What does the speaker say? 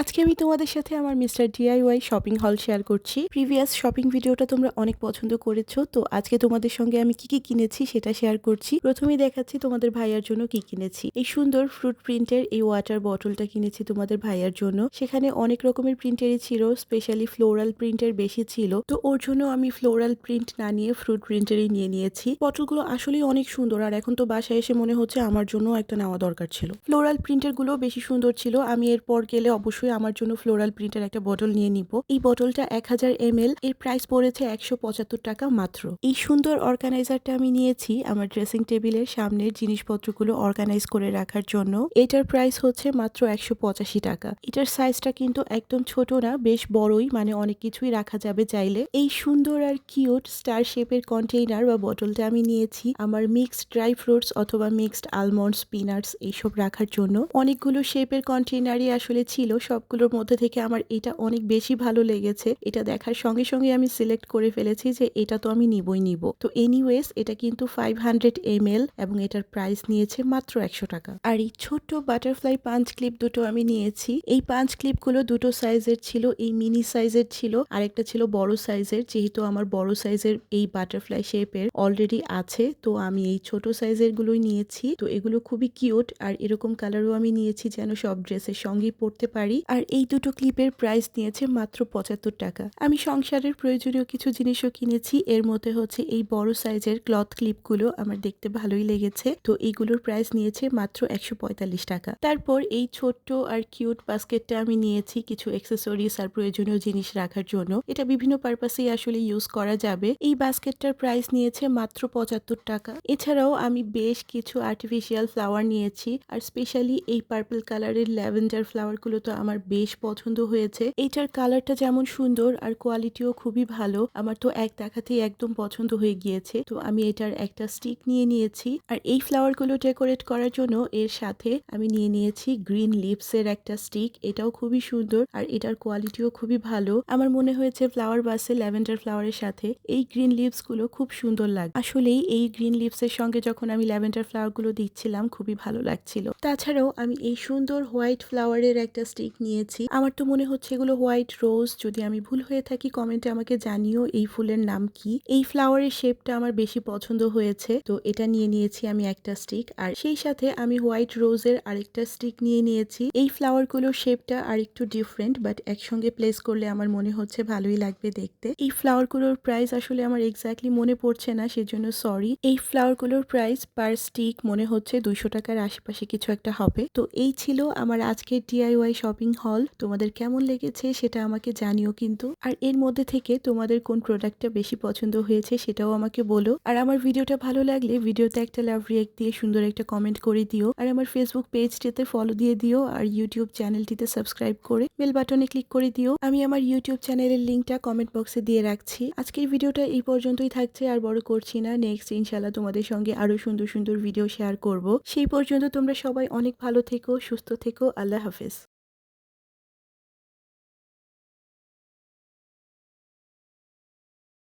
আজকে আমি তোমাদের সাথে আমার মিস্টার ডিআইওয়াই শপিং হল শেয়ার করছি। প্রিভিয়াস শপিং ভিডিওটা তোমরা অনেক পছন্দ করেছো, তো আজকে তোমাদের সঙ্গে আমি কি কি কিনেছি সেটা শেয়ার করছি। প্রথমেই দেখাচ্ছি তোমাদের ভাইয়ার জন্য কি কিনেছি। এই সুন্দর ফ্রুট প্রিন্টের এই ওয়াটার বটলটা কিনেছি তোমাদের ভাইয়ার জন্য। সেখানে অনেক রকমের প্রিন্টেরই ছিল, স্পেশালি ফ্লোরাল প্রিন্টের বেশি ছিল, তো ওর জন্য আমি ফ্লোরাল প্রিন্ট না নিয়ে ফ্রুট প্রিন্টেরই নিয়ে নিয়েছি। বটলগুলো আসলেই অনেক সুন্দর, আর এখন তো বাসায় এসে মনে হচ্ছে আমার জন্য একটা নেওয়া দরকার ছিল। ফ্লোরাল প্রিন্টের গুলো বেশি সুন্দর ছিল। আমি এরপর গেলে অবশ্যই আমার জন্য ফ্লোরাল প্রিন্টের একটা বটল নিয়ে নিব। এই বটলটা 1000 ml, এর প্রাইস পড়েছে 175 টাকা মাত্র। এই সুন্দর অর্গানাইজারটা আমি নিয়েছি আমার ড্রেসিং টেবিলের সামনের জিনিসপত্রগুলো অর্গানাইজ করে রাখার জন্য। এটার প্রাইস হচ্ছে মাত্র 185 টাকা। এটার সাইজটা কিন্তু একদম ছোট না, বেশ বড়ই, মানে অনেক কিছুই রাখা যাবে চাইলে। এই সুন্দর আর কিউট স্টার শেপের কন্টেইনার বা বটলটা আমি নিয়েছি আমার মিক্সড ড্রাই ফ্রুটস অথবা মিক্সড আলমন্ডস, পিনাটস এইসব রাখার জন্য। অনেকগুলো শেপের কন্টেইনারই আসলে ছিল, সবগুলোর মধ্যে থেকে আমার এটা অনেক বেশি ভালো লেগেছে। এটা দেখার সঙ্গে সঙ্গে আমি সিলেক্ট করে ফেলেছি যে এটা তো আমি নিব। তো এনিওয়েজ এটা কিন্তু 500 ml এবং এটার প্রাইস নিয়েছে মাত্র 100 টাকা। আর এই ছোট্ট বাটারফ্লাই পাঞ্চ ক্লিপ দুটো আমি নিয়েছি। এই পাঞ্চ ক্লিপগুলো দুটো সাইজের ছিল, এই মিনি সাইজের ছিল, আরেকটা ছিল বড় সাইজের। যেহেতু আমার বড় সাইজের এই বাটারফ্লাই শেপের অলরেডি আছে, তো আমি এই ছোট সাইজের গুলোই নিয়েছি। তো এগুলো খুবই কিউট, আর এরকম কালারও আমি নিয়েছি যেন সব ড্রেসের সঙ্গেই পরতে পারি। আর এই দুটো ক্লিপের প্রাইস নিয়েছে মাত্র 75 টাকা। আমি সংসারের প্রয়োজনীয় কিছু জিনিসও কিনেছি। এর মধ্যে হচ্ছে এই বড় সাইজের ক্লথ ক্লিপগুলো আমার দেখতে ভালোই লেগেছে, তো এইগুলোর প্রাইস নিয়েছে মাত্র 145 টাকা। তারপর এই ছোট্ট আর কিউট বাস্কেটটা আমি নিয়েছি কিছু অ্যাক্সেসরিজ আর প্রয়োজনীয় জিনিস রাখার জন্য। এটা বিভিন্ন পারপাসেই আসলে ইউজ করা যাবে। এই বাস্কেটটার প্রাইস নিয়েছে মাত্র 75 টাকা। এছাড়াও আমি বেশ কিছু আর্টিফিশিয়াল ফ্লাওয়ার নিয়েছি, আর স্পেশালি এই পার্পল কালারের ল্যাভেন্ডার ফ্লাওয়ারগুলো তো আমার বেশ পছন্দ হয়েছে। এইটার কালারটা যেমন সুন্দর আর কোয়ালিটিও খুবই ভালো, আমার তো এক দেখাতেই একদম পছন্দ হয়ে গিয়েছে। তো আমি এটার একটা স্টিক নিয়ে নিয়েছি, আর এই ফ্লাওয়ারগুলো ডেকোরেট করার জন্য এর সাথে আমি নিয়ে নিয়েছি গ্রিন লিভসের একটা স্টিক। এটাও খুবই সুন্দর আর এটার কোয়ালিটিও খুবই ভালো। আমার মনে হয়েছে ফ্লাওয়ার বাসে ল্যাভেন্ডার ফ্লাওয়ারের সাথে এই গ্রিন লিভস গুলো খুব সুন্দর লাগে। আসলেই এই গ্রিন লিভস এর সঙ্গে যখন আমি ল্যাভেন্ডার ফ্লাওয়ার গুলো দিচ্ছিলাম খুবই ভালো লাগছিল। তাছাড়াও আমি এই সুন্দর হোয়াইট ফ্লাওয়ারের একটা স্টিক নিয়েছি। আমার তো মনে হচ্ছে এগুলো হোয়াইট রোজ, যদি আমি ভুল হয়ে থাকি কমেন্টে আমাকে জানিও এই ফুলের নাম কি। এই ফ্লাওয়ারের শেপটা আমার বেশি পছন্দ হয়েছে, তো এটা নিয়ে নিয়েছি আমি একটা স্টিক। আর সেই সাথে আমি হোয়াইট রোজের আরেকটা স্টিক নিয়ে নিয়েছি। এই ফ্লাওয়ার গুলোর শেপটা আর একটু ডিফারেন্ট, বাট একসঙ্গে প্লেস করলে আমার মনে হচ্ছে ভালোই লাগবে দেখতে। এই ফ্লাওয়ার গুলোর প্রাইস আসলে আমার এক্স্যাক্টলি মনে পড়ছে না, সেজন্য সরি। এই ফ্লাওয়ার গুলোর প্রাইস পার স্টিক মনে হচ্ছে 200 টাকার আশেপাশে কিছু একটা হবে। তো এই ছিল আমার আজকের ডিআইওয়াই শপিং হল। তোমাদের কেমন লেগেছে সেটা আমাকে জানিও কিন্তু। আর এর মধ্যে থেকে তোমাদের কোন প্রোডাক্টটা বেশি পছন্দ হয়েছে সেটাও আমাকে বলো। আর আমার ভিডিওটা ভালো লাগলে ভিডিওতে একটা লাভ রিয়েক্ট দিয়ে সুন্দর একটা কমেন্ট করে দিও। আর আমার ফেসবুক পেজটিতে ফলো দিয়ে দিও, আর ইউটিউব চ্যানেলটিতে সাবস্ক্রাইব করে বেল বাটনে ক্লিক করে দিও। আমি আমার ইউটিউব চ্যানেলের লিঙ্কটা কমেন্ট বক্সে দিয়ে রাখছি। আজকের ভিডিওটা এই পর্যন্তই থাকছে, আর বড় করছি না। নেক্সট ইনশাল্লাহ তোমাদের সঙ্গে আরো সুন্দর সুন্দর ভিডিও শেয়ার করব। সেই পর্যন্ত তোমরা সবাই অনেক ভালো থেকো, সুস্থ থেকো। আল্লাহ হাফেজ।